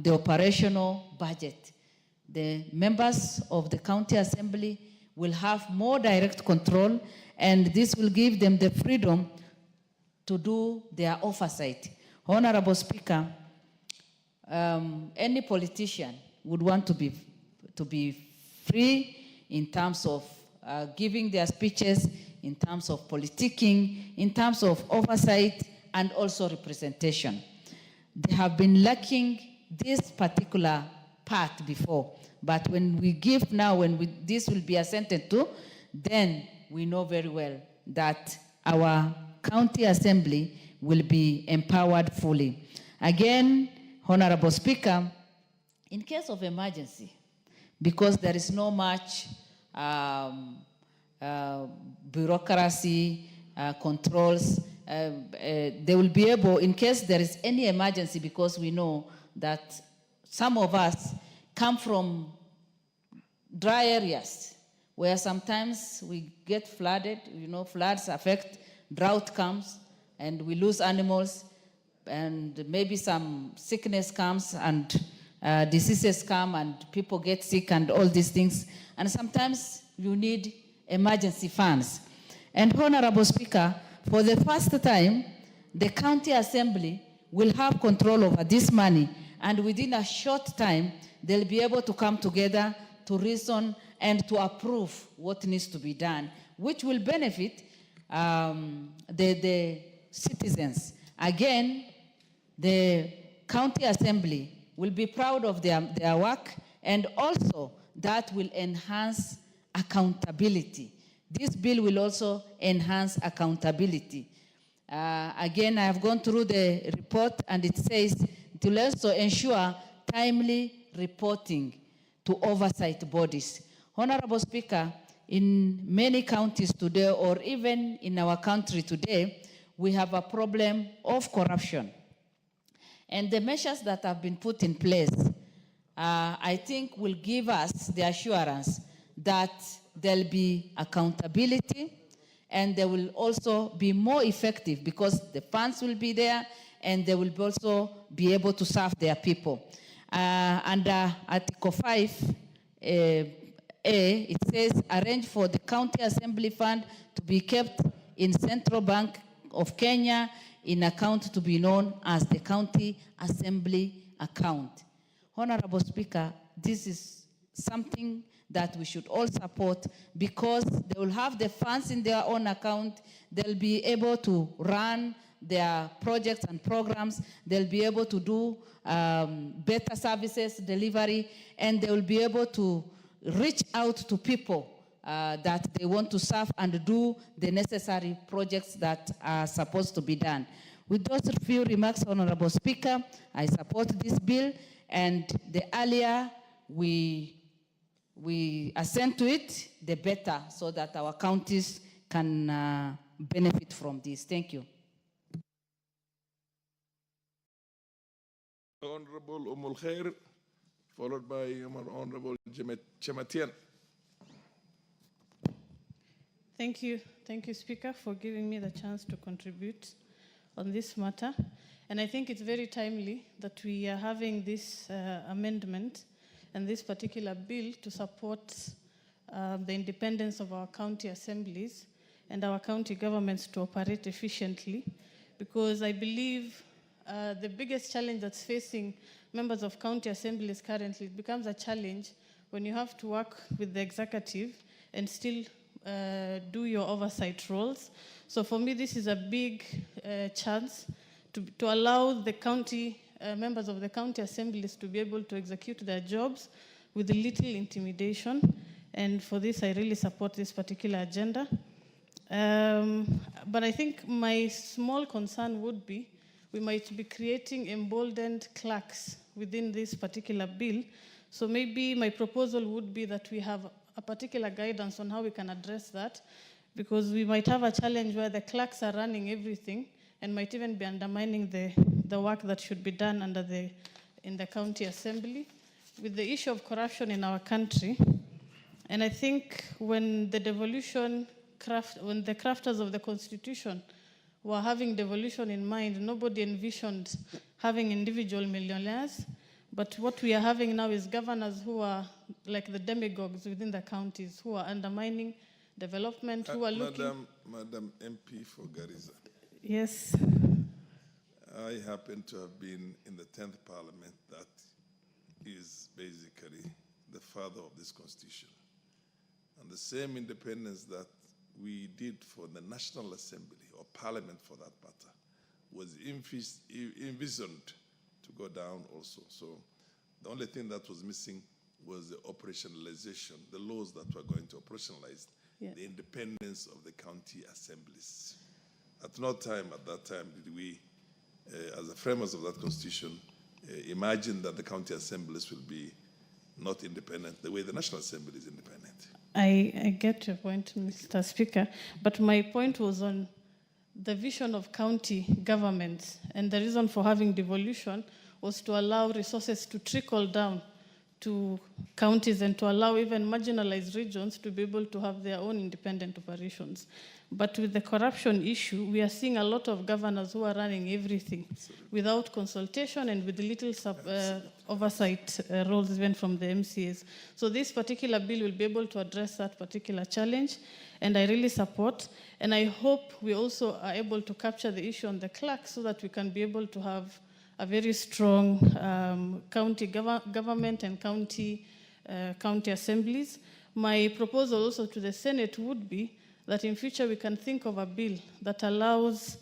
the operational budget. The members of the county assembly will have more direct control, and this will give them the freedom to do their oversight. Honorable Speaker, any politician would want to be free in terms of giving their speeches, in terms of politicking, in terms of oversight, and also representation. They have been lacking this particular part before, but when we give now, this will be assented to, then we know very well that our county assembly will be empowered fully. Again, Honorable Speaker, in case of emergency, because there is no much bureaucracy, controls, they will be able, in case there is any emergency, because we know that some of us come from dry areas where sometimes we get flooded, floods affect, drought comes, and we lose animals, and maybe some sickness comes, and diseases come, and people get sick, and all these things. And sometimes you need emergency funds. And Honorable Speaker, for the first time, the county assembly will have control over this money, and within a short time, they'll be able to come together to reason and to approve what needs to be done, which will benefit the citizens. Again, the county assembly will be proud of their work, and also that will enhance accountability. This bill will also enhance accountability. Again, I have gone through the report, and it says it will also ensure timely reporting to oversight bodies. Honorable Speaker, in many counties today, or even in our country today, we have a problem of corruption. And the measures that have been put in place, I think will give us the assurance that there'll be accountability, and they will also be more effective because the funds will be there, and they will also be able to serve their people. Under Article 5, it says, arrange for the county assembly fund to be kept in Central Bank of Kenya in account to be known as the county assembly account. Honorable Speaker, this is something that we should all support, because they will have the funds in their own account. They'll be able to run their projects and programs. They'll be able to do better services delivery, and they will be able to reach out to people that they want to serve and do the necessary projects that are supposed to be done. With those few remarks, Honorable Speaker, I support this bill, and the earlier we assent to it, the better, so that our counties can benefit from this. Thank you. Honorable Umul Khair, followed by Honorable Chematian. Thank you, Speaker, for giving me the chance to contribute on this matter. And I think it's very timely that we are having this amendment and this particular bill to support the independence of our county assemblies and our county governments to operate efficiently, because I believe the biggest challenge that's facing members of county assemblies currently, it becomes a challenge when you have to work with the executive and still do your oversight roles. So for me, this is a big chance to allow the county members of the county assemblies to be able to execute their jobs with little intimidation. And for this, I really support this particular agenda. But I think my small concern would be, we might be creating emboldened clerks within this particular bill. So maybe my proposal would be that we have a particular guidance on how we can address that, because we might have a challenge where the clerks are running everything and might even be undermining the work that should be done in the county assembly. With the issue of corruption in our country, and I think when the crafters of the Constitution were having devolution in mind, nobody envisioned having individual millionaires. But what we are having now is governors who are like the demagogues within the counties, who are undermining development, who are looking... Madam MP for Garissa. Yes. I happen to have been in the 10th Parliament that is basically the father of this constitution. And the same independence that we did for the National Assembly, or Parliament for that matter, was envisioned to go down also. So the only thing that was missing was the operationalization, the laws that were going to operationalize the independence of the county assemblies. At no time at that time did we, as the framers of that constitution, imagine that the county assemblies will be not independent the way the National Assembly is independent. I get your point, Mr. Speaker, but my point was on the vision of county governments, and the reason for having devolution was to allow resources to trickle down to counties and to allow even marginalized regions to be able to have their own independent operations. But with the corruption issue, we are seeing a lot of governors who are running everything without consultation and with little oversight roles even from the MCAs. So this particular bill will be able to address that particular challenge, and I really support. And I hope we also are able to capture the issue on the clerk so that we can be able to have a very strong county government and county assemblies. My proposal also to the Senate would be that in future we can think of a bill that allows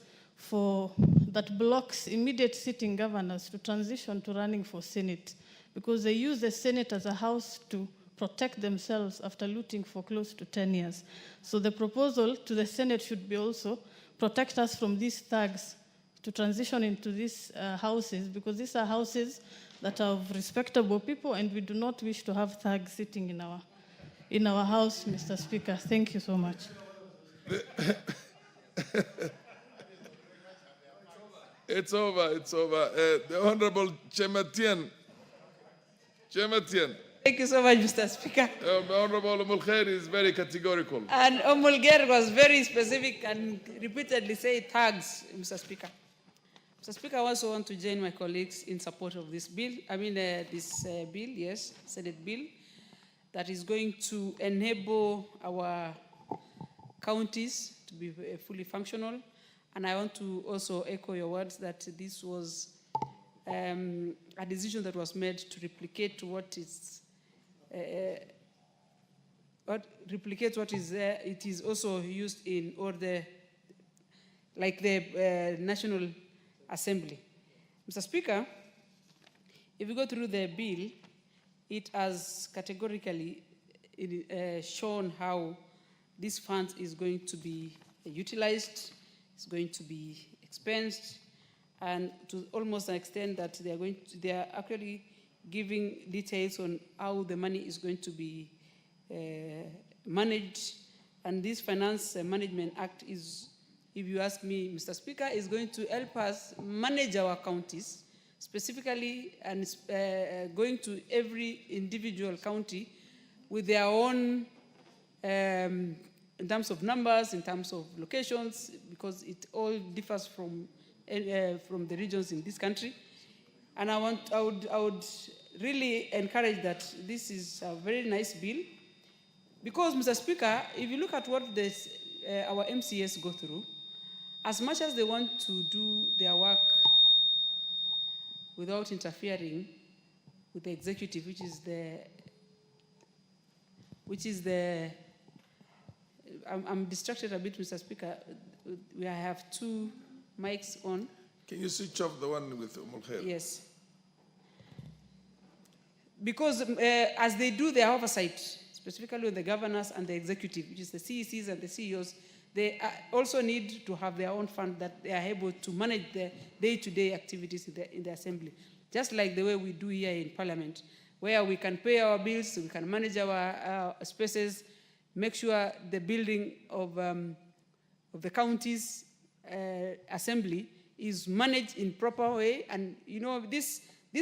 that blocks immediate sitting governors to transition to running for Senate, because they use the Senate as a house to protect themselves after looting for close to 10 years. So the proposal to the Senate should be also protect us from these thugs to transition into these houses, because these are houses that are of respectable people, and we do not wish to have thugs sitting in our house, Mr. Speaker. Thank you so much. It's over. The Honorable Chematian. Thank you so much, Mr. Speaker. Honorable Mulkhair is very categorical. And Omulger was very specific and repeatedly said thugs, Mr. Speaker. Mr. Speaker, I also want to join my colleagues in support of this bill. This bill, yes, Senate bill, that is going to enable our counties to be fully functional. And I want to also echo your words that this was a decision that was made to replicate what is there. It is also used in all the National Assembly. Mr. Speaker, if you go through the bill, it has categorically shown how this fund is going to be utilized, it's going to be expensed, and to almost an extent that they are actually giving details on how the money is going to be managed. And this Finance Management Act is, if you ask me, Mr. Speaker, is going to help us manage our counties, specifically, and going to every individual county with their own, in terms of numbers, in terms of locations, because it all differs from the regions in this country. And I would really encourage that this is a very nice bill, because, Mr. Speaker, if you look at what our MCAs go through, as much as they want to do their work without interfering with the executive, I'm distracted a bit, Mr. Speaker. We have two mics on. Can you switch off the one with Mulkhair? Yes. Because as they do their oversight, specifically with the governors and the executive, which is the CECs and the CEOs, they also need to have their own fund that they are able to manage the day-to-day activities in the assembly. Just like the way we do here in Parliament, where we can pay our bills, we can manage our spaces, make sure the building of the county's assembly is managed in proper way. And you know, these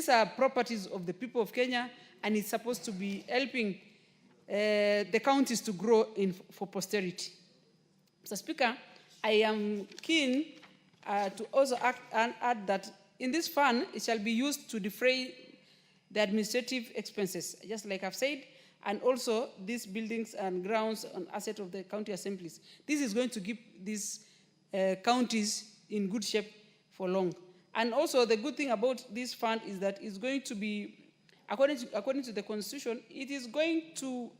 are properties of the people of Kenya, and it's supposed to be helping the counties to grow for posterity. Mr. Speaker, I am keen to also add that in this fund, it shall be used to defray the administrative expenses, just like I've said, and also these buildings and grounds and assets of the county assemblies. This is going to keep these counties in good shape for long. And also the good thing about this fund is that it's going to be, according to the constitution, it is going to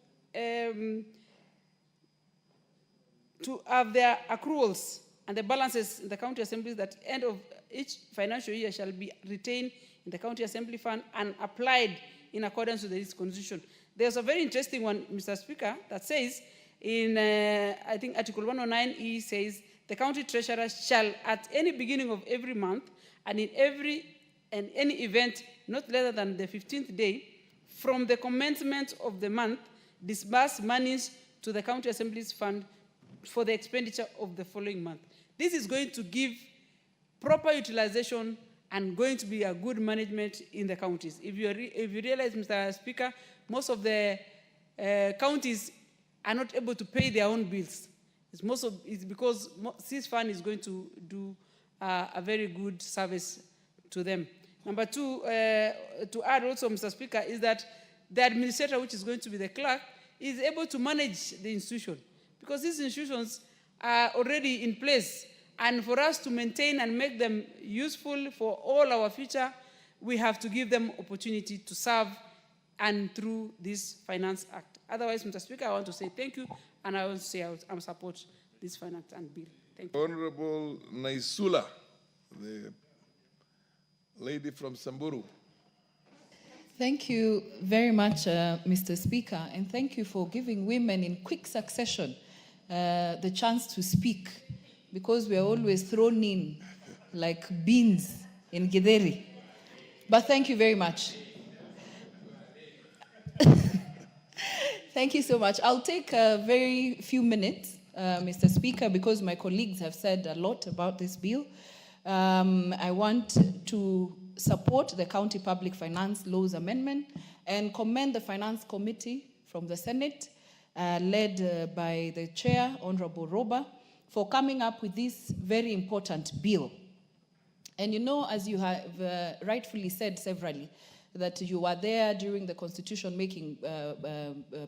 have their accruals and the balances in the county assemblies that end of each financial year shall be retained in the county assembly fund and applied in accordance with this constitution. There's a very interesting one, Mr. Speaker, that says in, I think, Article 109E says, the county treasurer shall, at any beginning of every month and in any event not later than the 15th day from the commencement of the month, disburse monies to the county assemblies fund for the expenditure of the following month. This is going to give proper utilization and going to be a good management in the counties. If you realize, Mr. Speaker, most of the counties are not able to pay their own bills. It's because this fund is going to do a very good service to them. Number two, to add also, Mr. Speaker, is that the administrator, which is going to be the clerk, is able to manage the institution, because these institutions are already in place. And for us to maintain and make them useful for all our future, we have to give them opportunity to serve and through this Finance Act. Otherwise, Mr. Speaker, I want to say thank you, and I want to say I support this Finance and bill. Thank you. Honorable Naisula, the lady from Samburu. Thank you very much, Mr. Speaker, and thank you for giving women in quick succession the chance to speak, because we are always thrown in like beans in Githeri. But thank you very much. Thank you so much. I'll take a very few minutes, Mr. Speaker, because my colleagues have said a lot about this bill. I want to support the County Public Finance Laws Amendment and commend the Finance Committee from the Senate, led by the Chair, Honorable Roba, for coming up with this very important bill. And you know, as you have rightfully said severally, that you were there during the constitution-making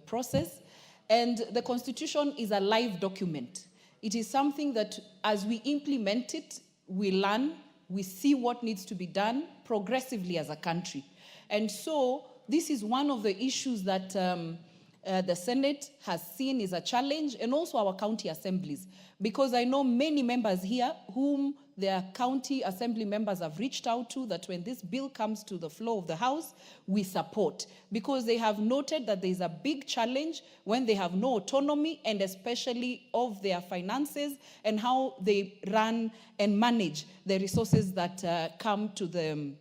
process, and the Constitution is a live document. It is something that, as we implement it, we learn, we see what needs to be done progressively as a country. And so this is one of the issues that the Senate has seen is a challenge, and also our county assemblies, because I know many members here whom their county assembly members have reached out to, that when this bill comes to the floor of the House, we support, because they have noted that there is a big challenge when they have no autonomy, and especially of their finances and how they run and manage the resources that come to the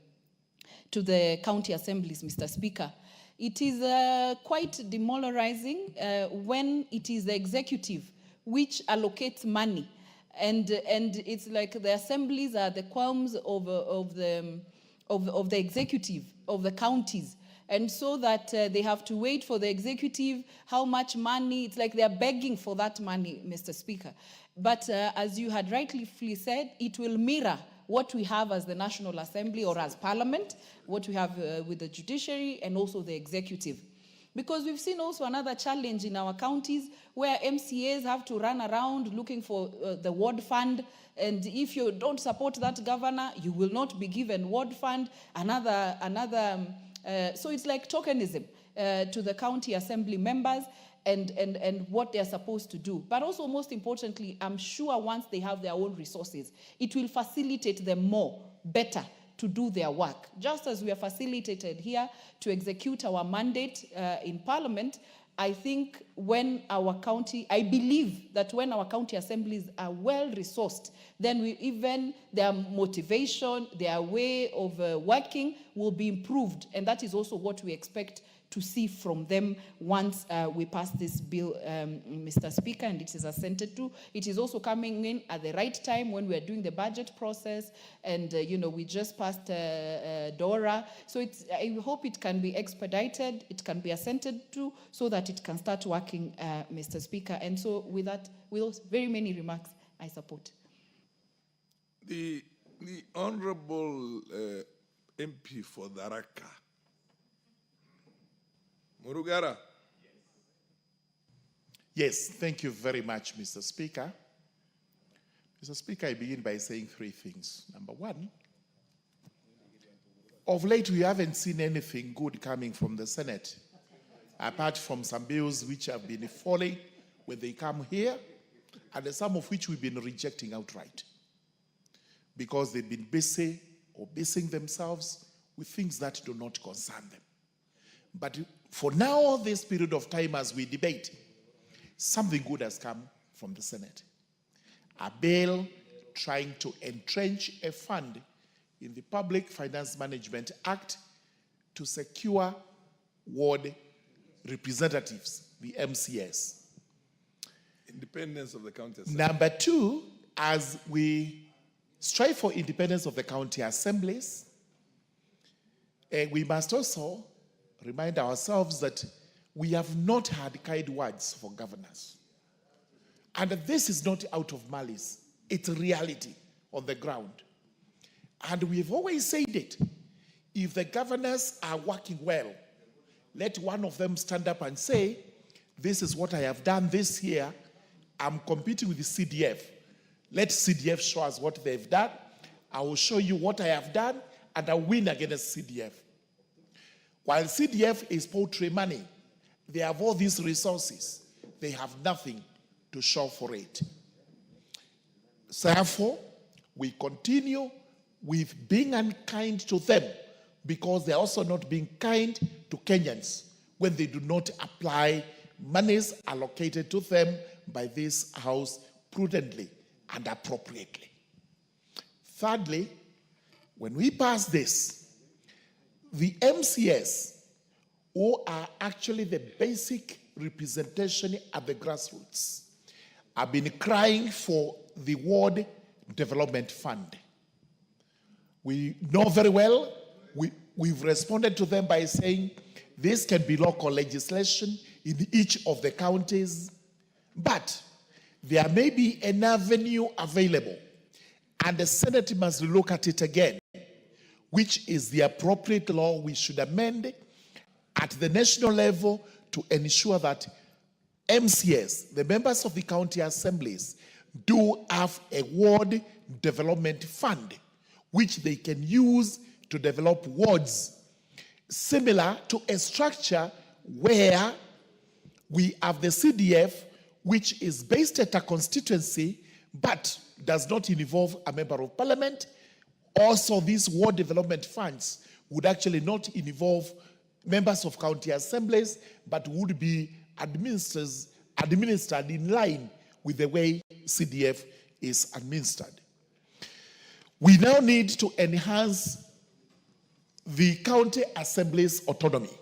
county assemblies, Mr. Speaker. It is quite demoralizing when it is the executive which allocates money. And it's like the assemblies are the qualms of the executive, of the counties. And so that they have to wait for the executive, how much money, it's like they're begging for that money, Mr. Speaker. But as you had rightly said, it will mirror what we have as the National Assembly or as Parliament, what we have with the judiciary and also the executive. Because we've seen also another challenge in our counties where MCAs have to run around looking for the ward fund, and if you don't support that governor, you will not be given ward fund, so it's like tokenism to the county assembly members and what they're supposed to do. But also, most importantly, I'm sure once they have their own resources, it will facilitate them better to do their work. Just as we are facilitated here to execute our mandate in Parliament, I think I believe that when our county assemblies are well-resourced, then their motivation, their way of working will be improved. And that is also what we expect to see from them once we pass this bill, Mr. Speaker, and it is assented to. It is also coming in at the right time when we are doing the budget process, and we just passed DORA. So I hope it can be expedited, it can be assented to, so that it can start working, Mr. Speaker. And so with that, with those very many remarks, I support. The Honorable MP for Daraka Murugara. Yes, thank you very much, Mr. Speaker. Mr. Speaker, I begin by saying three things. Number one, of late we haven't seen anything good coming from the Senate, apart from some bills which have been falling when they come here, and some of which we've been rejecting outright because they've been busy or busying themselves with things that do not concern them. But for now, this period of time as we debate, something good has come from the Senate. A bill trying to entrench a fund in the Public Finance Management Act to secure ward representatives, the MCS. Independence of the county assembly. Number two, as we strive for independence of the county assemblies, we must also remind ourselves that we have not had kind words for governors. And this is not out of malice. It's a reality on the ground. And we've always said it. If the governors are working well, let one of them stand up and say, this is what I have done this year. I'm competing with the CDF. Let CDF show us what they've done. I will show you what I have done, and I'll win against CDF. While CDF is poultry money, they have all these resources. They have nothing to show for it. Therefore, we continue with being unkind to them because they're also not being kind to Kenyans when they do not apply monies allocated to them by this House prudently and appropriately. Thirdly, when we pass this, the MCS, who are actually the basic representation at the grassroots, have been crying for the Ward Development Fund. We know very well, we've responded to them by saying this can be local legislation in each of the counties, but there may be an avenue available, and the Senate must look at it again, which is the appropriate law we should amend at the national level to ensure that MCS, the members of the county assemblies, do have a ward development fund which they can use to develop wards, similar to a structure where we have the CDF, which is based at a constituency but does not involve a member of parliament. Also, these ward development funds would actually not involve members of county assemblies, but would be administered in line with the way CDF is administered. We now need to enhance the county assembly's autonomy.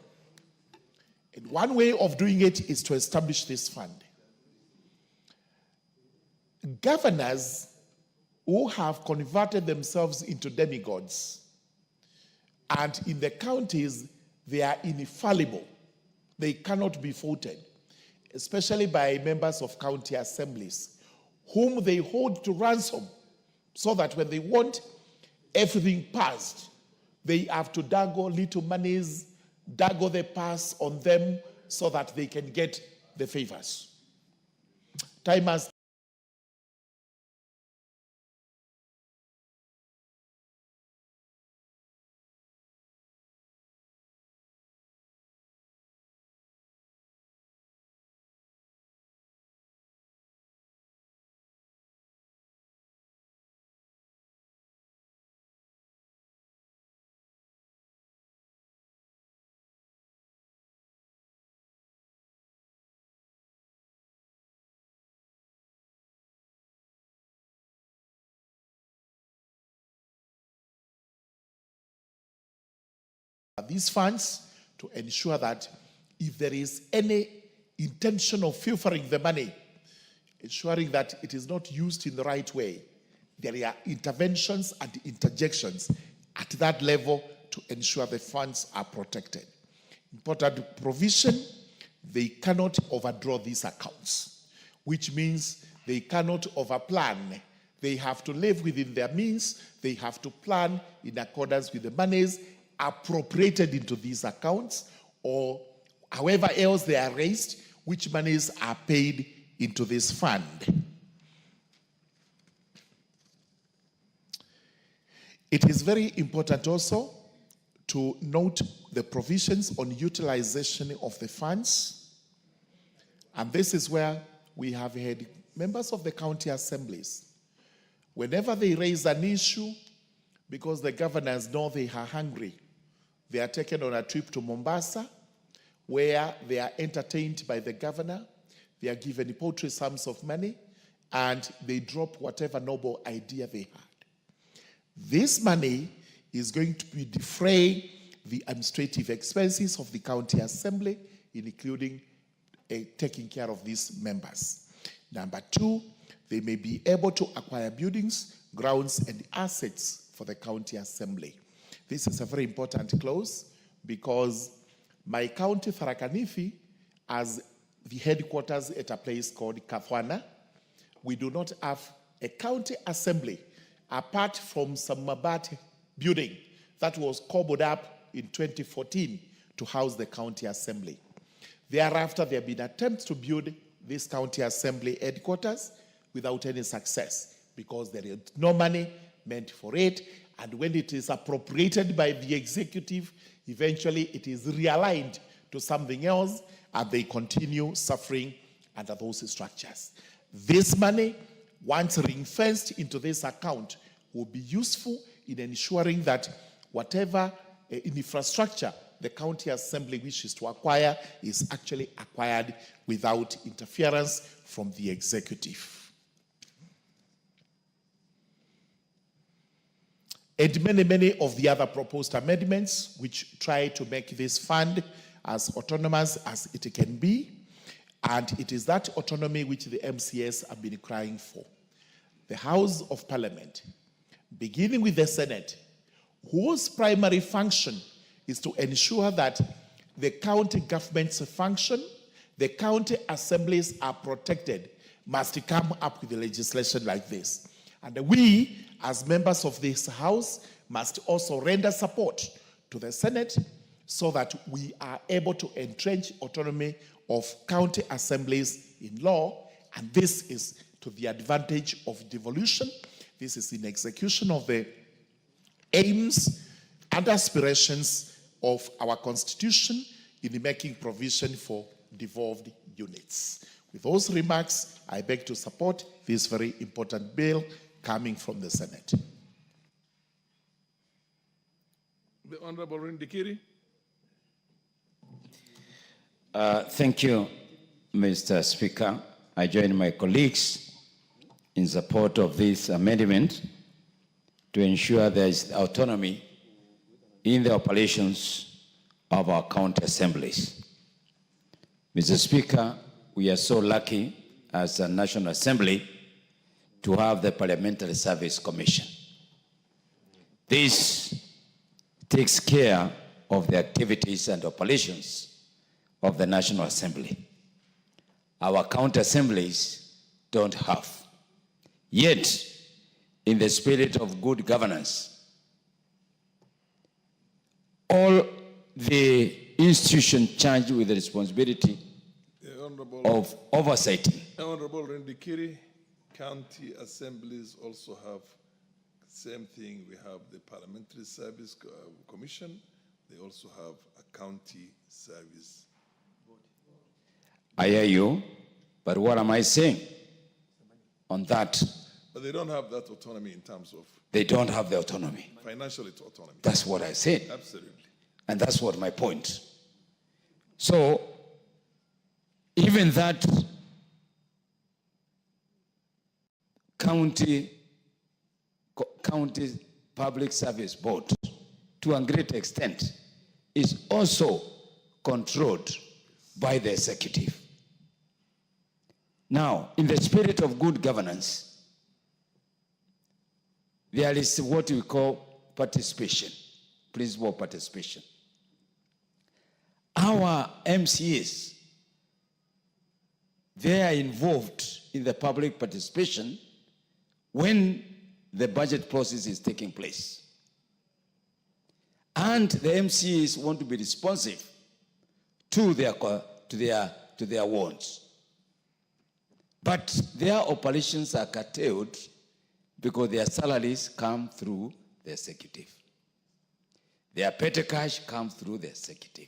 And one way of doing it is to establish this fund. Governors who have converted themselves into demigods, and in the counties, they are infallible. They cannot be faulted, especially by members of county assemblies, whom they hold to ransom, so that when they want everything passed, they have to dangle little monies, dangle the pass on them so that they can get the favors. Time has these funds to ensure that if there is any intention of pilfering the money, ensuring that it is not used in the right way, there are interventions and interjections at that level to ensure the funds are protected. Important provision, they cannot overdraw these accounts, which means they cannot overplan. They have to live within their means. They have to plan in accordance with the monies appropriated into these accounts, or however else they are raised, which monies are paid into this fund. It is very important also to note the provisions on utilization of the funds. And this is where we have had members of the county assemblies, whenever they raise an issue, because the governors know they are hungry, they are taken on a trip to Mombasa, where they are entertained by the governor, they are given paltry sums of money, and they drop whatever noble idea they had. This money is going to be defray the administrative expenses of the county assembly, including taking care of these members. Number two, they may be able to acquire buildings, grounds, and assets for the county assembly. This is a very important clause because my county, Tharaka Nithi, as the headquarters at a place called Kathwana, we do not have a county assembly apart from some Mabati building that was cobbled up in 2014 to house the county assembly. Thereafter, there have been attempts to build this county assembly headquarters without any success because there is no money meant for it, and when it is appropriated by the executive, eventually it is realigned to something else, and they continue suffering under those structures. This money, once ring-fenced into this account, will be useful in ensuring that whatever infrastructure the county assembly wishes to acquire is actually acquired without interference from the executive. And many of the other proposed amendments which try to make this fund as autonomous as it can be, and it is that autonomy which the MCS have been crying for. The House of Parliament, beginning with the Senate, whose primary function is to ensure that the county government's function, the county assemblies are protected, must come up with legislation like this. And we, as members of this House, must also render support to the Senate so that we are able to entrench autonomy of county assemblies in law, and this is to the advantage of devolution. This is in execution of the aims and aspirations of our Constitution in making provision for devolved units. With those remarks, I beg to support this very important bill coming from the Senate. The Honorable Rindikiri. Thank you, Mr. Speaker. I join my colleagues in support of this amendment to ensure there is autonomy in the operations of our county assemblies. Mr. Speaker, we are so lucky as a National Assembly to have the Parliamentary Service Commission. This takes care of the activities and operations of the National Assembly. Our county assemblies don't have. Yet, in the spirit of good governance, all the institutions charged with the responsibility of oversight. Honorable Rindikiri, county assemblies also have the same thing. We have the Parliamentary Service Commission. They also have a county service. I hear you, but what am I saying on that? But they don't have that autonomy in terms of... They don't have the autonomy. Financial autonomy. That's what I said. Absolutely. And that's what my point. So, even that county public service board, to a great extent, is also controlled by the executive. Now, in the spirit of good governance, there is what we call participation, principle participation. Our MCAs, they are involved in the public participation when the budget process is taking place. And the MCAs want to be responsive to their wants. But their operations are curtailed because their salaries come through the executive. Their petty cash comes through the executive.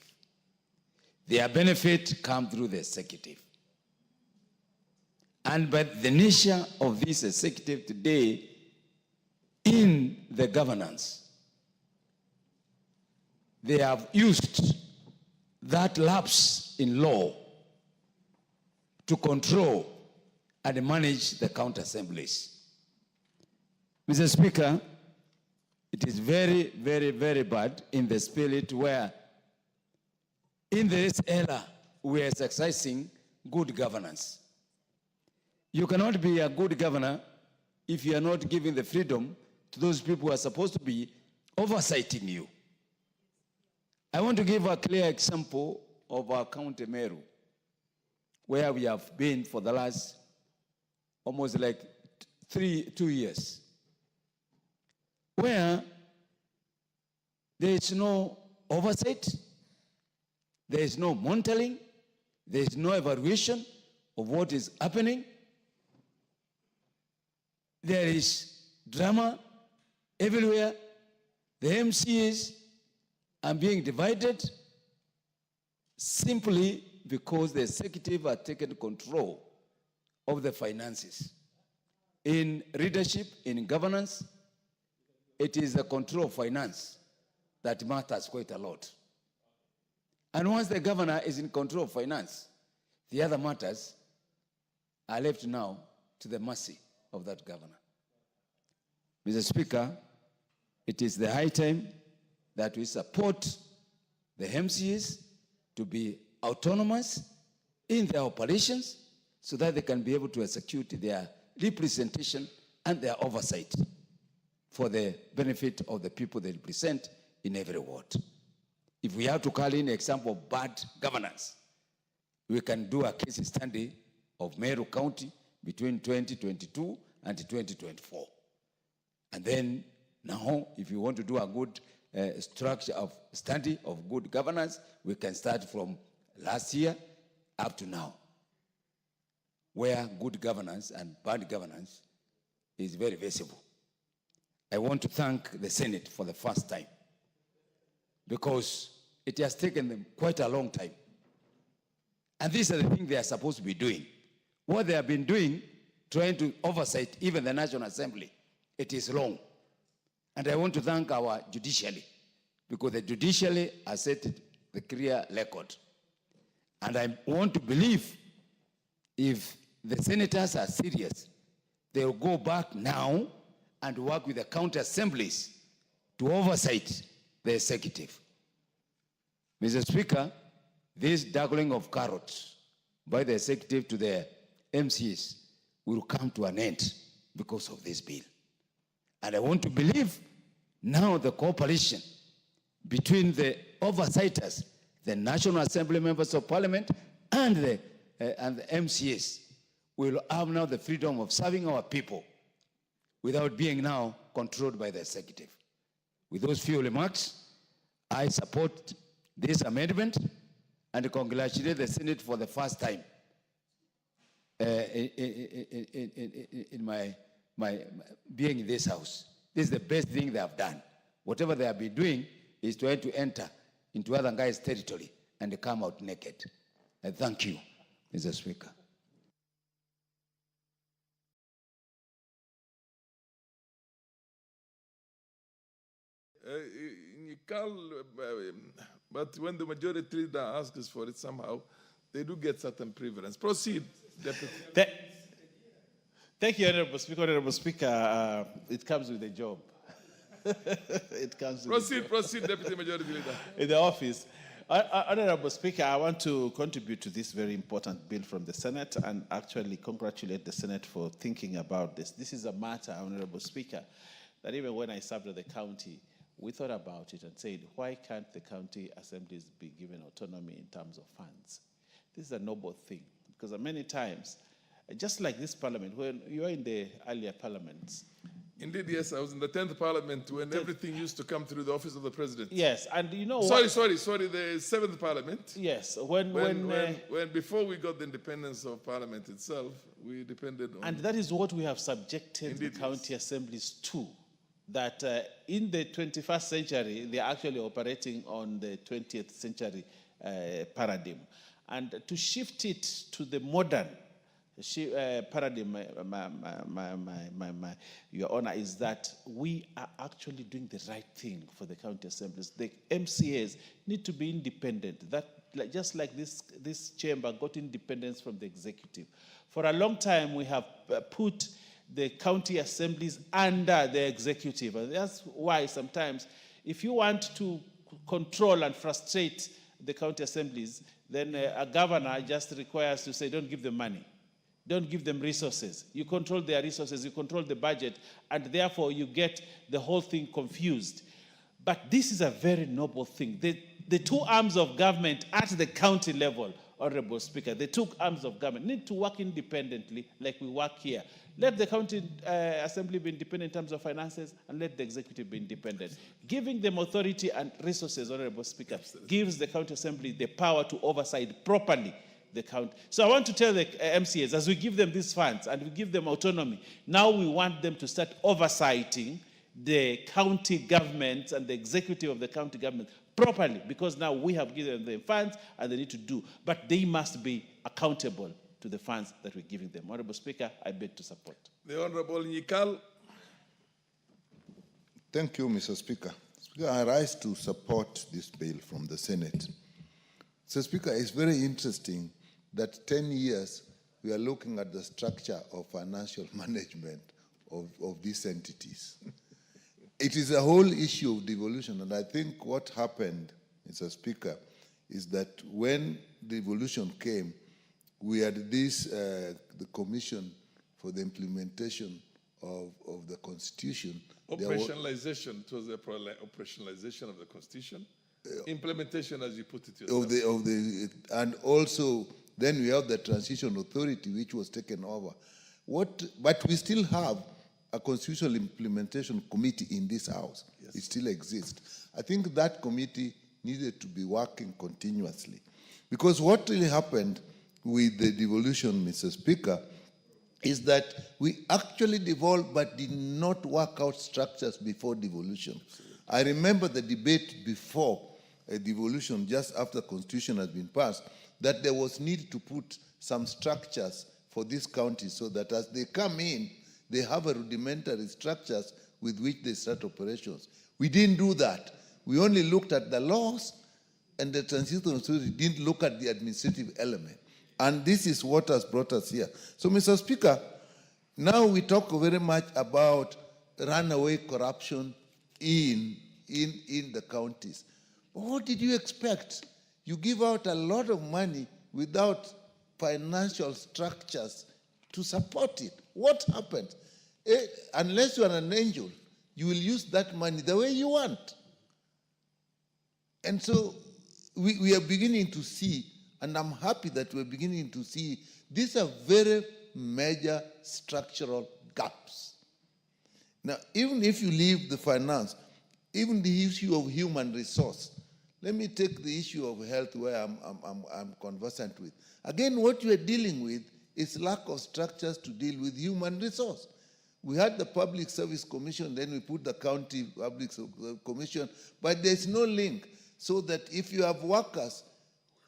Their benefit comes through the executive. And by the nature of this executive today in the governance, they have used that lapse in law to control and manage the county assemblies. Mr. Speaker, it is very, very, very bad in the spirit where in this era we are exercising good governance. You cannot be a good governor if you are not giving the freedom to those people who are supposed to be oversighting you. I want to give a clear example of our county Meru, where we have been for the last almost like 2 years, where there is no oversight, there is no monitoring, there is no evaluation of what is happening. There is drama everywhere. The MCAs are being divided simply because the executive has taken control of the finances. In leadership, in governance, it is the control of finance that matters quite a lot. And once the governor is in control of finance, the other matters are left now to the mercy of that governor. Mr. Speaker, it is the high time that we support the MCAs to be autonomous in their operations so that they can be able to execute their representation and their oversight for the benefit of the people they represent in every ward. If we have to call in an example of bad governance, we can do a case study of Meru County between 2022 and 2024. And then now, if you want to do a good structure of study of good governance, we can start from last year up to now, where good governance and bad governance is very visible. I want to thank the Senate for the first time, because it has taken them quite a long time. And these are the things they are supposed to be doing. What they have been doing, trying to oversight even the National Assembly, it is long. And I want to thank our judiciary, because the judiciary has set the clear record. And I want to believe if the senators are serious, they will go back now and work with the county assemblies to oversight the executive. Mr. Speaker, this juggling of carrots by the executive to the MCs will come to an end because of this bill. And I want to believe now the cooperation between the oversighters, the National Assembly members of Parliament, and the MCAs will have now the freedom of serving our people without being now controlled by the executive. With those few remarks, I support this amendment and congratulate the Senate for the first time in my being in this house. This is the best thing they have done. Whatever they have been doing is trying to enter into other guys' territory and come out naked. I thank you, Mr. Speaker. But when the majority leader asks for it somehow, they do get certain preference. Proceed, Deputy. Thank you, Honorable Speaker. Honorable Speaker, it comes with a job. It comes with Proceed, Deputy Majority Leader. In the office. Honorable Speaker, I want to contribute to this very important bill from the Senate and actually congratulate the Senate for thinking about this. This is a matter, Honorable Speaker, that even when I served at the county, we thought about it and said, why can't the county assemblies be given autonomy in terms of funds? This is a noble thing, because many times, just like this parliament, when you are in the earlier parliaments, Indeed, yes. I was in the 10th Parliament when everything used to come through the office of the President. Yes, and you know Sorry, what? the 7th Parliament. Yes, When before we got the independence of Parliament itself, we depended on... and that is what we have subjected Indeed, the county assemblies to, that in the 21st century, they are actually operating on the 20th century paradigm. And to shift it to the modern paradigm, Your Honor, is that we are actually doing the right thing for the county assemblies. The MCAs need to be independent. That, just like this chamber got independence from the executive. For a long time, we have put the county assemblies under the executive. And that's why sometimes, if you want to control and frustrate the county assemblies, then a governor just requires to say, don't give them money. Don't give them resources. You control their resources, you control the budget, and therefore you get the whole thing confused. But this is a very noble thing. The two arms of government at the county level, Honorable Speaker, the two arms of government need to work independently like we work here. Let the county assembly be independent in terms of finances, and let the executive be independent. Giving them authority and resources, Honorable Speaker, gives the county assembly the power to oversight properly the county. So I want to tell the MCAs, as we give them these funds and we give them autonomy, now we want them to start oversighting the county government and the executive of the county government properly, because now we have given them funds and they need to do. But they must be accountable to the funds that we're giving them. Honorable Speaker, I beg to support. The Honorable Nyikal. Thank you, Mr. Speaker. Speaker, I rise to support this bill from the Senate. Mr. Speaker, it's very interesting that 10 years we are looking at the structure of financial management of these entities. It is a whole issue of devolution, and I think what happened, Mr. Speaker, is that when devolution came, we had this, the Commission for the Implementation of the Constitution. Operationalization, it was the operationalization of the Constitution. Implementation, as you put it yourself. And also, then we have the Transition Authority, which was taken over. But we still have a Constitutional Implementation Committee in this House. Yes. It still exists. I think that committee needed to be working continuously. Because what really happened with the devolution, Mr. Speaker, is that we actually devolved but did not work out structures before devolution. Absolutely. I remember the debate before devolution, just after the Constitution has been passed, that there was need to put some structures for these counties so that as they come in, they have a rudimentary structures with which they start operations. We didn't do that. We only looked at the laws, and the Transition Authority didn't look at the administrative element. And this is what has brought us here. So, Mr. Speaker, now we talk very much about runaway corruption in the counties. But what did you expect? You give out a lot of money without financial structures to support it. What happened? Unless you are an angel, you will use that money the way you want. And so we are beginning to see, and I'm happy that we're beginning to see, these are very major structural gaps. Now, even if you leave the finance, even the issue of human resource, let me take the issue of health where I'm conversant with. Again, what you are dealing with is lack of structures to deal with human resource. We had the Public Service Commission, then we put the County Public Commission, but there's no link, so that if you have workers,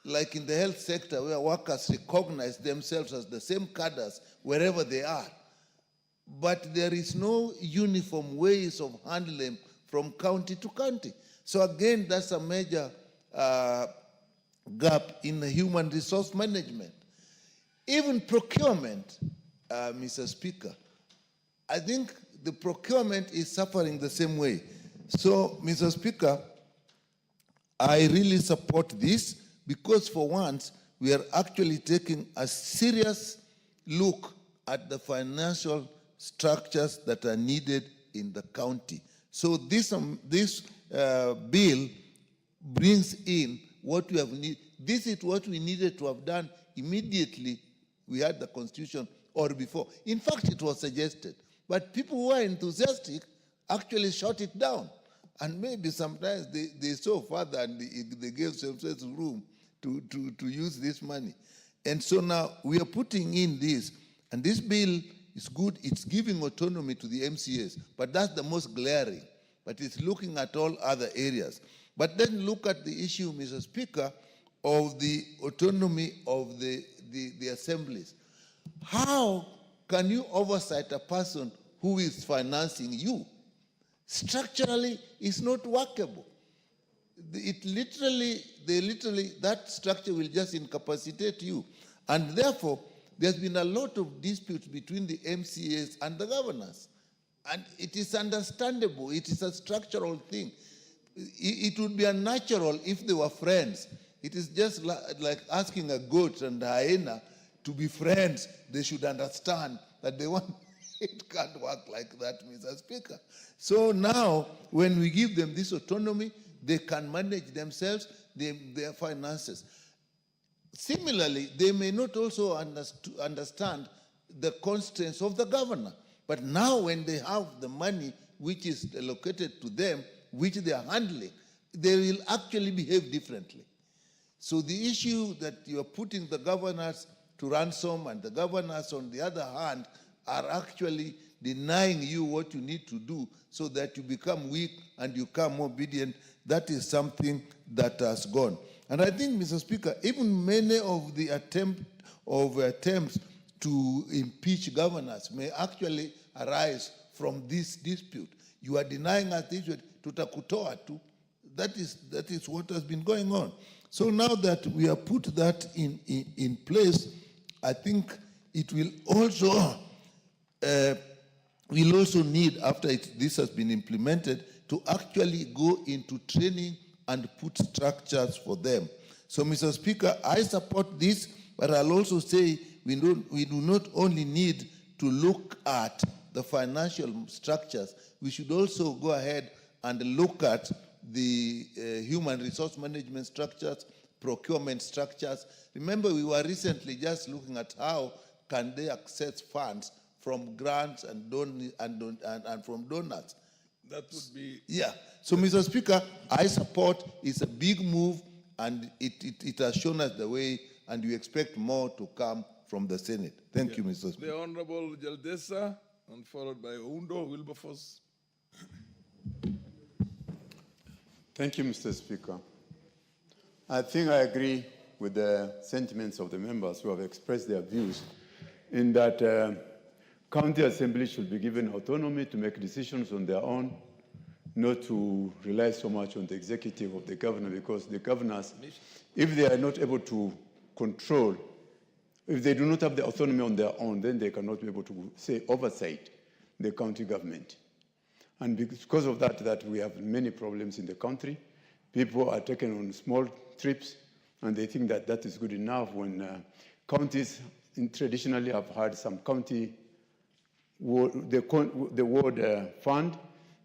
like in the health sector, where workers recognize themselves as the same cadres wherever they are, but there is no uniform ways of handling from county to county. So again, that's a major gap in the human resource management. Even procurement, Mr. Speaker, I think the procurement is suffering the same way. So, Mr. Speaker, I really support this because for once, we are actually taking a serious look at the financial structures that are needed in the county. So this bill brings in what we have needed. This is what we needed to have done immediately we had the Constitution or before. In fact, it was suggested. But people who are enthusiastic actually shut it down. And maybe sometimes they saw further and they gave themselves room to use this money. And so now we are putting in this, and this bill is good. It's giving autonomy to the MCAs, but that's the most glaring. But it's looking at all other areas. But then look at the issue, Mr. Speaker, of the autonomy of the assemblies. How can you oversight a person who is financing you? Structurally, it's not workable. That structure will just incapacitate you. And therefore, there's been a lot of disputes between the MCAs and the governors. And it is understandable. It is a structural thing. It would be unnatural if they were friends. It is just like asking a goat and a hyena to be friends. They should understand that they want. It can't work like that, Mr. Speaker. So now, when we give them this autonomy, they can manage themselves, their finances. Similarly, they may not also understand the constraints of the governor. But now when they have the money which is allocated to them, which they are handling, they will actually behave differently. So the issue that you are putting the governors to ransom and the governors, on the other hand, are actually denying you what you need to do so that you become weak and you become obedient, that is something that has gone. And I think, Mr. Speaker, even many of the attempts to impeach governors may actually arise from this dispute. You are denying us this, tutakutoa tu. That is what has been going on. So now that we have put that in place, I think it will also we'll also need, after this has been implemented, to actually go into training and put structures for them. So, Mr. Speaker, I support this, but I'll also say we do not only need to look at the financial structures, we should also go ahead and look at the human resource management structures, procurement structures. Remember, we were recently just looking at how can they access funds from grants and from donors. That would be... Yeah. So, Mr. Speaker, I support. It's a big move, and it has shown us the way, and we expect more to come from the Senate. Thank you, Mr. Speaker. The Honorable Jaldesa, and followed by Oundo Wilberforce. Thank you, Mr. Speaker. I think I agree with the sentiments of the members who have expressed their views in that county assemblies should be given autonomy to make decisions on their own, not to rely so much on the executive of the governor, because the governors, if they are not able to control, if they do not have the autonomy on their own, then they cannot be able to, say, oversight the county government. And because of that we have many problems in the country. People are taken on small trips, and they think that that is good enough when counties traditionally have had some county the ward fund.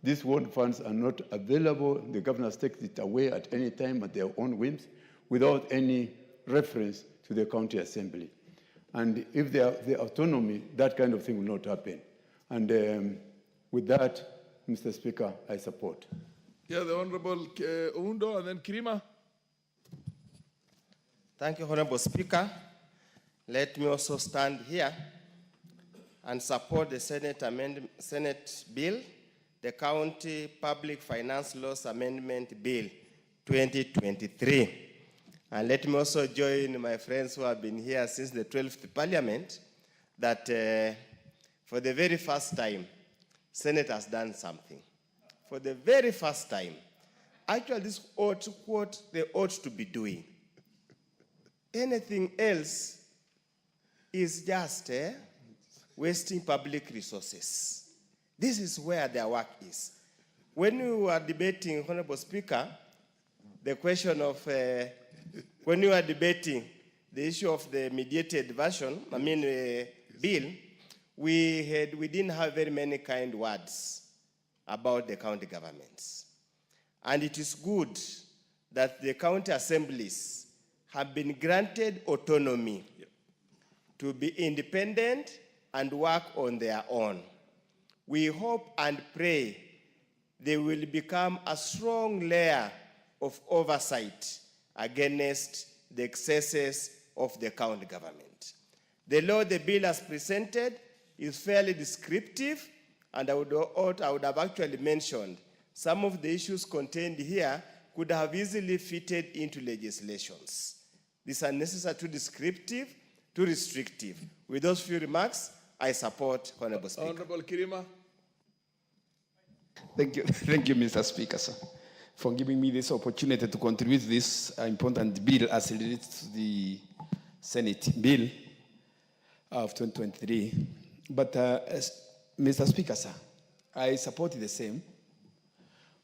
These ward funds are not available. The governors take it away at any time at their own whims without any reference to the county assembly. And if they have the autonomy, that kind of thing will not happen. And with that, Mr. Speaker, I support. Yeah, the Honorable Oundo and then Kirima. Thank you, Honorable Speaker. Let me also stand here and support the Senate bill, the County Public Finance Laws Amendment Bill 2023. And let me also join my friends who have been here since the 12th Parliament that for the very first time, Senate has done something. For the very first time. Actually, this ought what they ought to be doing. Anything else is just wasting public resources. This is where their work is. When we were debating, Honorable Speaker, the question of, when we were debating the issue of the mediated version, bill, we didn't have very many kind words about the county governments. And it is good that the county assemblies have been granted autonomy to be independent and work on their own. we hope and pray they will become a strong layer of oversight against the excesses of the county government. The law the bill has presented is fairly descriptive, and I would have actually mentioned some of the issues contained here could have easily fitted into legislations. These are necessary, too descriptive, too restrictive. With those few remarks, I support Honorable Speaker. Honorable Kirima. Thank you, Mr. Speaker, sir, for giving me this opportunity to contribute to this important bill as it relates to the Senate bill of 2023. But, Mr. Speaker, sir, I support the same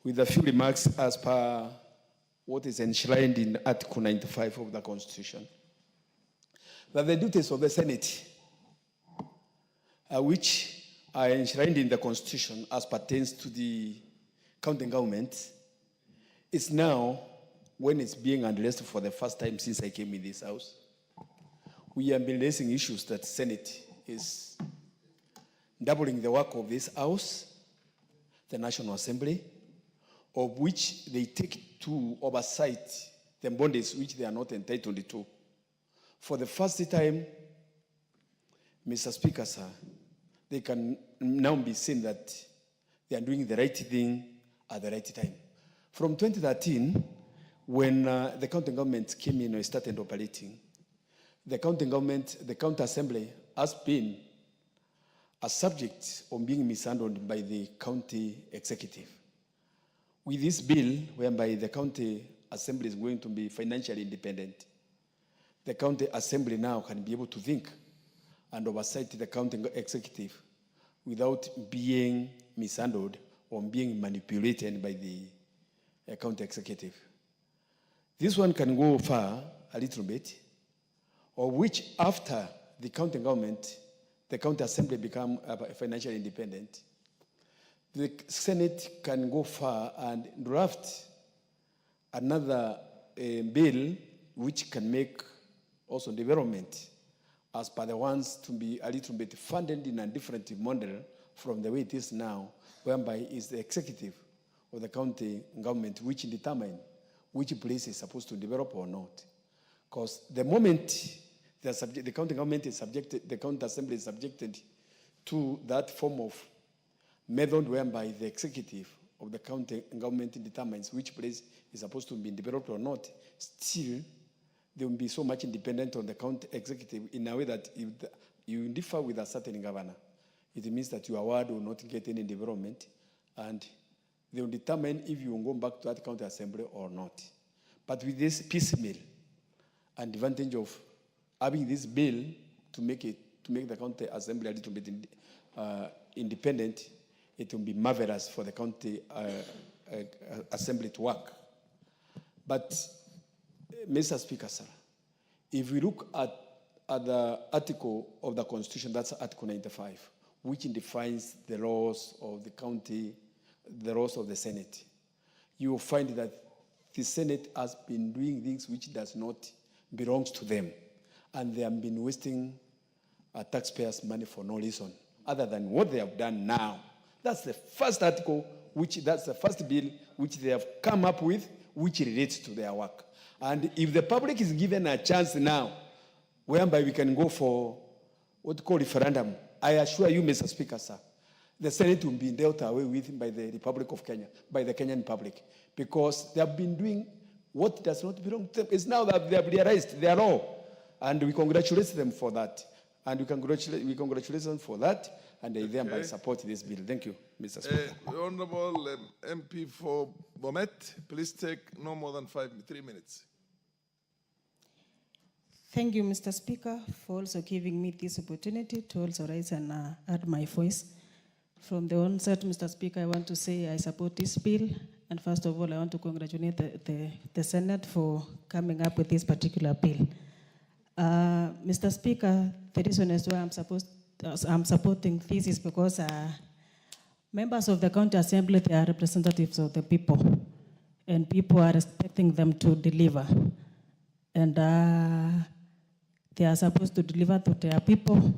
with a few remarks as per what is enshrined in Article 95 of the Constitution. That the duties of the Senate, which are enshrined in the Constitution as pertains to the county government, is now, when it's being addressed for the first time since I came in this house, we have been raising issues that Senate is doubling the work of this house, the National Assembly, of which they take to oversight the bodies which they are not entitled to. For the first time, Mr. Speaker, sir, they can now be seen that they are doing the right thing at the right time. From 2013, when the county government came in and started operating, the county government, the county assembly has been a subject of being mishandled by the county executive. With this bill, whereby the county assembly is going to be financially independent, the county assembly now can be able to think and oversight the county executive without being mishandled or being manipulated by the county executive. This one can go far a little bit, or which after the county government, the county assembly become financially independent, the Senate can go far and draft another bill which can make also development as per the ones to be a little bit funded in a different model from the way it is now, whereby it's the executive of the county government which determine which place is supposed to develop or not. Because the moment the county government is subjected, the county assembly is subjected to that form of method whereby the executive of the county government determines which place is supposed to be developed or not, still they will be so much independent on the county executive in a way that if you differ with a certain governor, it means that your ward will not get any development, and they will determine if you will go back to that county assembly or not. But with this piecemeal and advantage of having this bill to make the county assembly a little bit independent, it will be marvelous for the county assembly to work. But, Mr. Speaker, sir, if we look at the article of the Constitution, that's Article 95, which defines the laws of the county, the laws of the Senate, you will find that the Senate has been doing things which does not belong to them, and they have been wasting taxpayers' money for no reason other than what they have done now. That's the first article, that's the first bill which they have come up with, which relates to their work. And if the public is given a chance now, whereby we can go for what you call referendum, I assure you, Mr. Speaker, sir, the Senate will be dealt away with by the Republic of Kenya, by the Kenyan public, because they have been doing what does not belong to them. It's now that they have realized their law, and we congratulate them for that. And we congratulate them for that, and they thereby support this bill. Thank you, Mr. Speaker. Honorable MP for Bomet, please take no more than 3 minutes. Thank you, Mr. Speaker, for also giving me this opportunity to also rise and add my voice. From the onset, Mr. Speaker, I want to say I support this bill. And first of all, I want to congratulate the Senate for coming up with this particular bill. Mr. Speaker, the reason as why I'm supporting this is because members of the county assembly, they are representatives of the people, and people are expecting them to deliver. And they are supposed to deliver to their people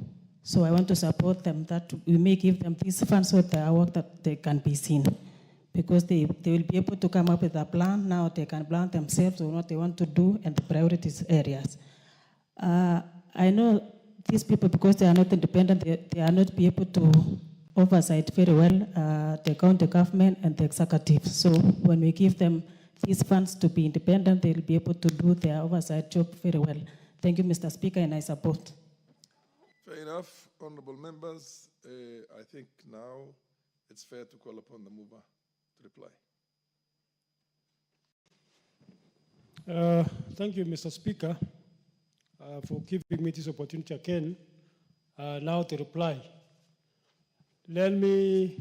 So I want to support them that we may give them these funds so their work that they can be seen. Because they will be able to come up with a plan. Now they can plan themselves on what they want to do and the priorities areas. I know these people, because they are not independent, they are not be able to oversight very well the county government and the executive. So when we give them these funds to be independent, they'll be able to do their oversight job very well. Thank you, Mr. Speaker, and I support. Fair enough, honorable members. I think now it's fair to call upon the mover to reply. Thank you, Mr. Speaker, for giving me this opportunity again now to reply. Let me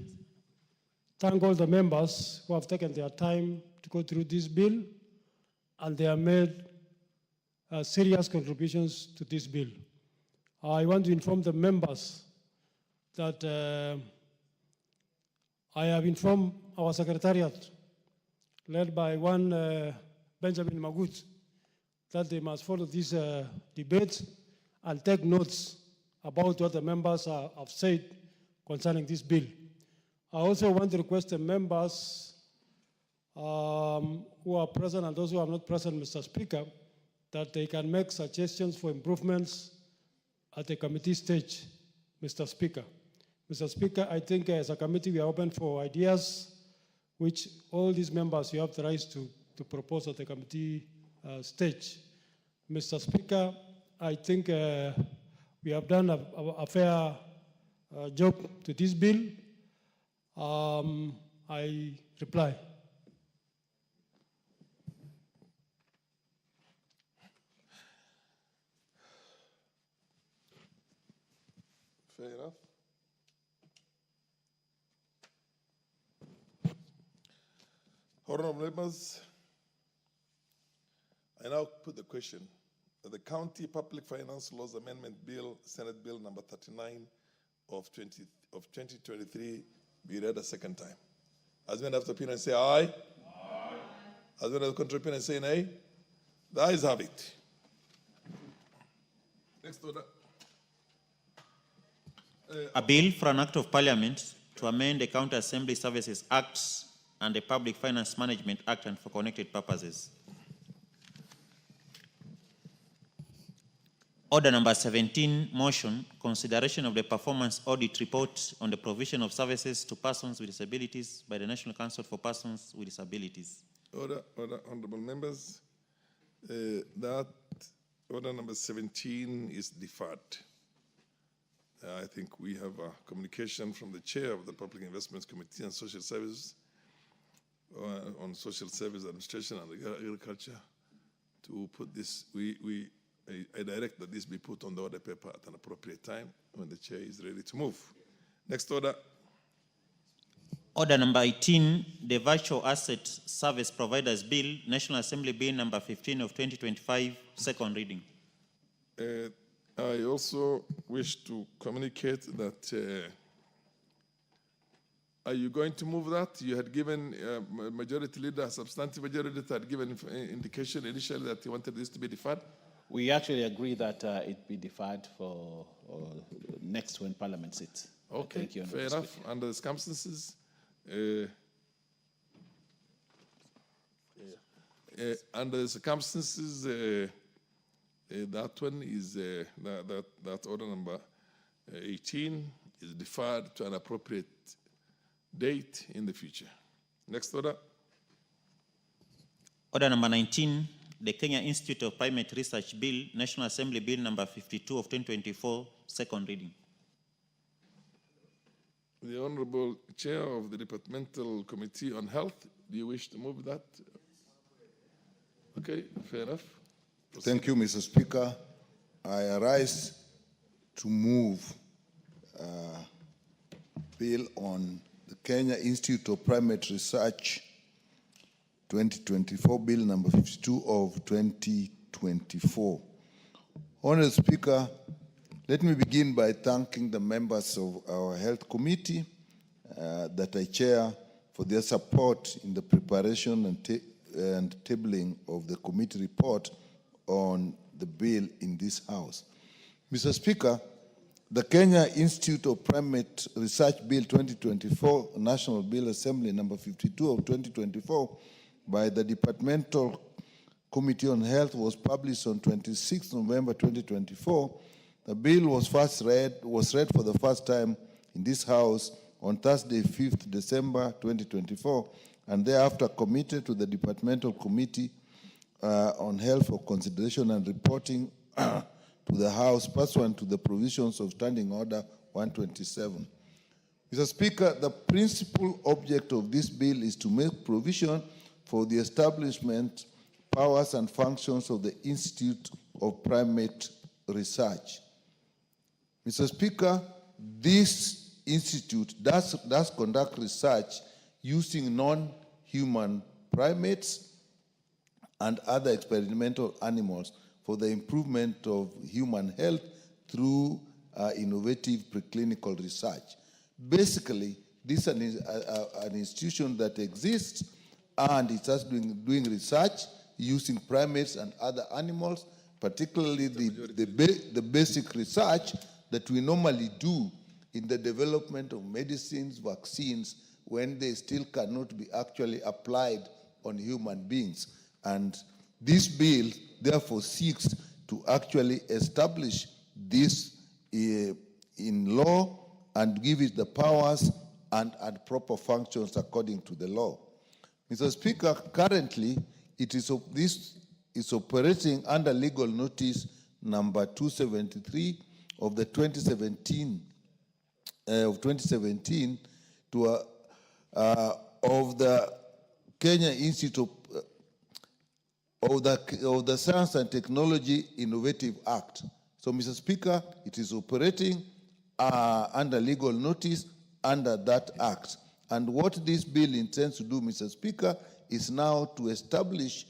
thank all the members who have taken their time to go through this bill, and they have made serious contributions to this bill. I want to inform the members that I have informed our secretariat, led by one Benjamin Magut, that they must follow this debate and take notes about what the members have said concerning this bill. I also want to request the members who are present and those who are not present, Mr. Speaker, that they can make suggestions for improvements at the committee stage, Mr. Speaker. Mr. Speaker, I think as a committee we are open for ideas which all these members you have the right to propose at the committee stage. Mr. Speaker, I think we have done a fair job to this bill. I reply. Fair enough. Honorable members, I now put the question that the County Public Finance Laws Amendment Bill, Senate Bill number 39 of 2023 be read a second time. As many have the opinion say aye. Aye. As many have the contrary opinion say nay. The ayes have it. Next order. A bill for an act of parliament to amend the County Assembly Services Act and the Public Finance Management Act and for connected purposes. Order number 17, motion, consideration of the performance audit report on the provision of services to persons with disabilities by the National Council for Persons with Disabilities. Order, honorable members. That order number 17 is deferred. I think we have a communication from the chair of the Public Investments Committee on Social Services, on Social Service Administration and Agriculture, to put this. I direct that this be put on the order paper at an appropriate time when the chair is ready to move. Next order. Order number 18, the Virtual Asset Service Providers Bill, National Assembly Bill number 15 of 2025, second reading. I also wish to communicate that are you going to move that? You had given majority leader, substantive majority leader had given indication initially that he wanted this to be deferred. We actually agree that it be deferred for next when Parliament sits. Okay, Thank you, fair enough. Under the circumstances, that one is that order number 18 is deferred to an appropriate date in the future. Next order. Order number 19, the Kenya Institute of Primate Research Bill, National Assembly Bill number 52 of 2024, second reading. The Honorable Chair of the Departmental Committee on Health, do you wish to move that? Okay, fair enough. Proceed. Thank you, Mr. Speaker. I arise to move bill on the Kenya Institute of Primate Research 2024, bill number 52 of 2024. Honorable Speaker, let me begin by thanking the members of our Health Committee that I chair for their support in the preparation and tabling of the committee report on the bill in this House. Mr. Speaker, the Kenya Institute of Primate Research Bill 2024, National Bill Assembly number 52 of 2024 by the Departmental Committee on Health was published on 26 November 2024. The bill was read for the first time in this House on Thursday, 5th December 2024, and thereafter committed to the Departmental Committee on Health for consideration and reporting to the House pursuant to the provisions of Standing Order 127. Mr. Speaker, the principal object of this bill is to make provision for the establishment, powers and functions of the Institute of Primate Research. Mr. Speaker, this institute does conduct research using non-human primates and other experimental animals for the improvement of human health through innovative preclinical research. Basically, this is an institution that exists and it's just doing research using primates and other animals, particularly the basic research that we normally do in the development of medicines, vaccines, when they still cannot be actually applied on human beings. And this bill therefore seeks to actually establish this in law and give it the powers and proper functions according to the law. Mr. Speaker, currently this is operating under legal notice number 273 of the 2017 of the Kenya Institute of the Science and Technology Innovative Act. So, Mr. Speaker, it is operating under legal notice under that act. And what this bill intends to do, Mr. Speaker, is now to establish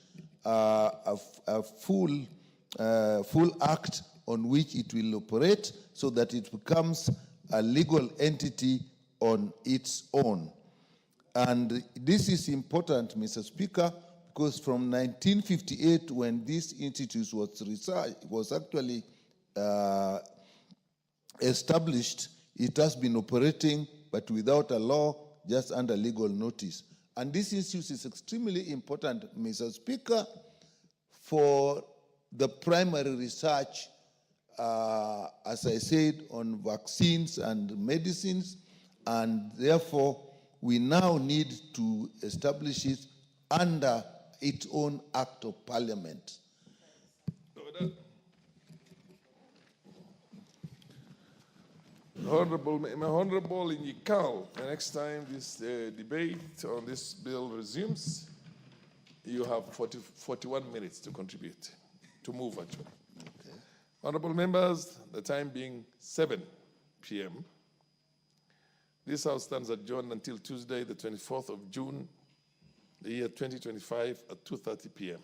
a full act on which it will operate so that it becomes a legal entity on its own. And this is important, Mr. Speaker, because from 1958, when this institute was actually established, it has been operating, but without a law, just under legal notice. And this institute is extremely important, Mr. Speaker, for the primary research, as I said, on vaccines and medicines, and therefore we now need to establish it under its own act of parliament. Honorable Inyikal, the next time this debate on this bill resumes, you have 41 minutes to contribute, to move actually. Okay. Honorable members, the time being 7 p.m., this House stands adjourned until Tuesday, the 24th of June, the year 2025 at 2:30 p.m.